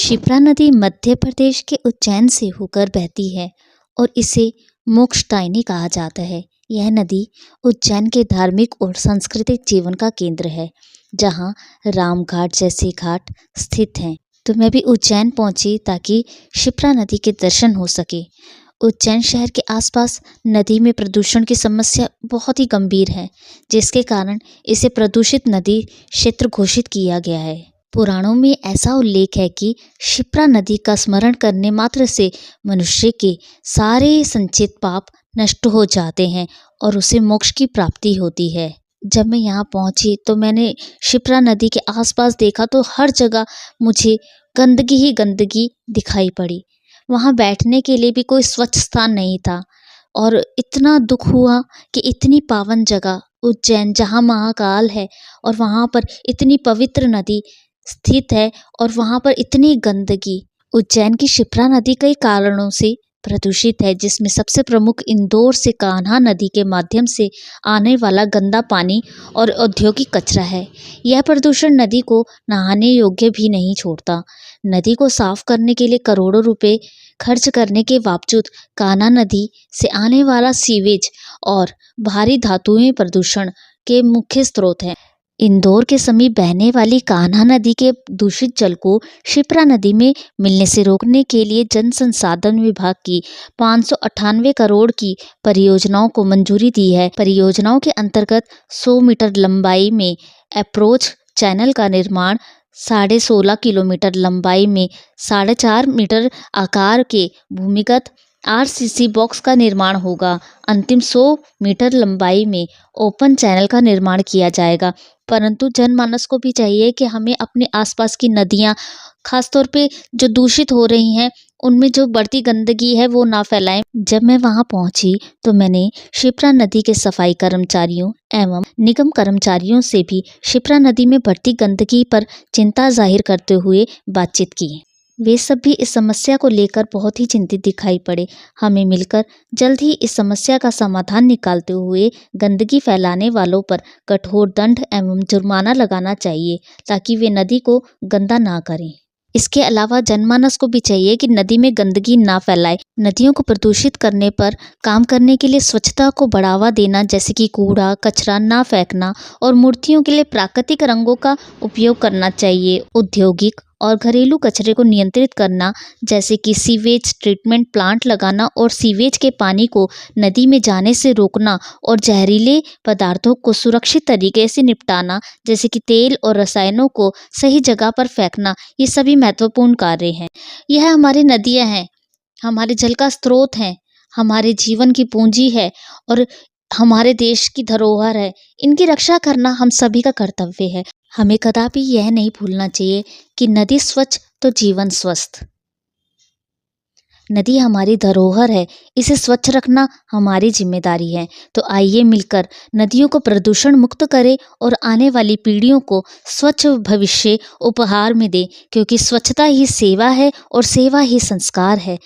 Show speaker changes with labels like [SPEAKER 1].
[SPEAKER 1] शिप्रा नदी मध्य प्रदेश के उज्जैन से होकर बहती है और इसे मोक्षदायिनी कहा जाता है। यह नदी उज्जैन के धार्मिक और सांस्कृतिक जीवन का केंद्र है, जहाँ रामघाट जैसे घाट स्थित हैं। तो मैं भी उज्जैन पहुंची ताकि शिप्रा नदी के दर्शन हो सके। उज्जैन शहर के आसपास नदी में प्रदूषण की समस्या बहुत ही गंभीर है, जिसके कारण इसे प्रदूषित नदी क्षेत्र घोषित किया गया है। पुराणों में ऐसा उल्लेख है कि शिप्रा नदी का स्मरण करने मात्र से मनुष्य के सारे संचित पाप नष्ट हो जाते हैं और उसे मोक्ष की प्राप्ति होती है। जब मैं यहाँ पहुँची तो मैंने शिप्रा नदी के आसपास देखा तो हर जगह मुझे गंदगी ही गंदगी दिखाई पड़ी। वहाँ बैठने के लिए भी कोई स्वच्छ स्थान नहीं था और इतना दुख हुआ कि इतनी पावन जगह उज्जैन, जहाँ महाकाल है और वहाँ पर इतनी पवित्र नदी स्थित है और वहाँ पर इतनी गंदगी। उज्जैन की शिप्रा नदी कई कारणों से प्रदूषित है, जिसमें सबसे प्रमुख इंदौर से कान्हा नदी के माध्यम से आने वाला गंदा पानी और औद्योगिक कचरा है। यह प्रदूषण नदी को नहाने योग्य भी नहीं छोड़ता। नदी को साफ करने के लिए करोड़ों रुपए खर्च करने के बावजूद कान्हा नदी से आने वाला सीवेज और भारी धातुएं प्रदूषण के मुख्य स्रोत हैं। इंदौर के समीप बहने वाली कान्हा नदी के दूषित जल को शिप्रा नदी में मिलने से रोकने के लिए जल संसाधन विभाग की 598 करोड़ की परियोजनाओं को मंजूरी दी है। परियोजनाओं के अंतर्गत 100 मीटर लंबाई में अप्रोच चैनल का निर्माण, 16.5 किलोमीटर लंबाई में 4.5 मीटर आकार के भूमिगत आरसीसी बॉक्स का निर्माण होगा। अंतिम 100 मीटर लंबाई में ओपन चैनल का निर्माण किया जाएगा। परंतु जनमानस को भी चाहिए कि हमें अपने आसपास की नदियाँ, खासतौर पे जो दूषित हो रही हैं, उनमें जो बढ़ती गंदगी है वो ना फैलाएं। जब मैं वहां पहुंची तो मैंने शिप्रा नदी के सफाई कर्मचारियों एवं निगम कर्मचारियों से भी शिप्रा नदी में बढ़ती गंदगी पर चिंता जाहिर करते हुए बातचीत की। वे सब भी इस समस्या को लेकर बहुत ही चिंतित दिखाई पड़े। हमें मिलकर जल्द ही इस समस्या का समाधान निकालते हुए गंदगी फैलाने वालों पर कठोर दंड एवं जुर्माना लगाना चाहिए, ताकि वे नदी को गंदा ना करें। इसके अलावा जनमानस को भी चाहिए कि नदी में गंदगी ना फैलाए। नदियों को प्रदूषित करने पर काम करने के लिए स्वच्छता को बढ़ावा देना, जैसे कि कूड़ा कचरा ना फेंकना और मूर्तियों के लिए प्राकृतिक रंगों का उपयोग करना चाहिए। औद्योगिक और घरेलू कचरे को नियंत्रित करना, जैसे कि सीवेज ट्रीटमेंट प्लांट लगाना और सीवेज के पानी को नदी में जाने से रोकना और जहरीले पदार्थों को सुरक्षित तरीके से निपटाना, जैसे कि तेल और रसायनों को सही जगह पर फेंकना, ये सभी महत्वपूर्ण कार्य हैं। यह हमारी नदियाँ हैं, हमारे जल का स्रोत हैं, हमारे जीवन की पूंजी है और हमारे देश की धरोहर है। इनकी रक्षा करना हम सभी का कर्तव्य है। हमें कदापि यह नहीं भूलना चाहिए कि नदी स्वच्छ तो जीवन स्वस्थ। नदी हमारी धरोहर है, इसे स्वच्छ रखना हमारी जिम्मेदारी है। तो आइए मिलकर नदियों को प्रदूषण मुक्त करें और आने वाली पीढ़ियों को स्वच्छ भविष्य उपहार में दें, क्योंकि स्वच्छता ही सेवा है और सेवा ही संस्कार है।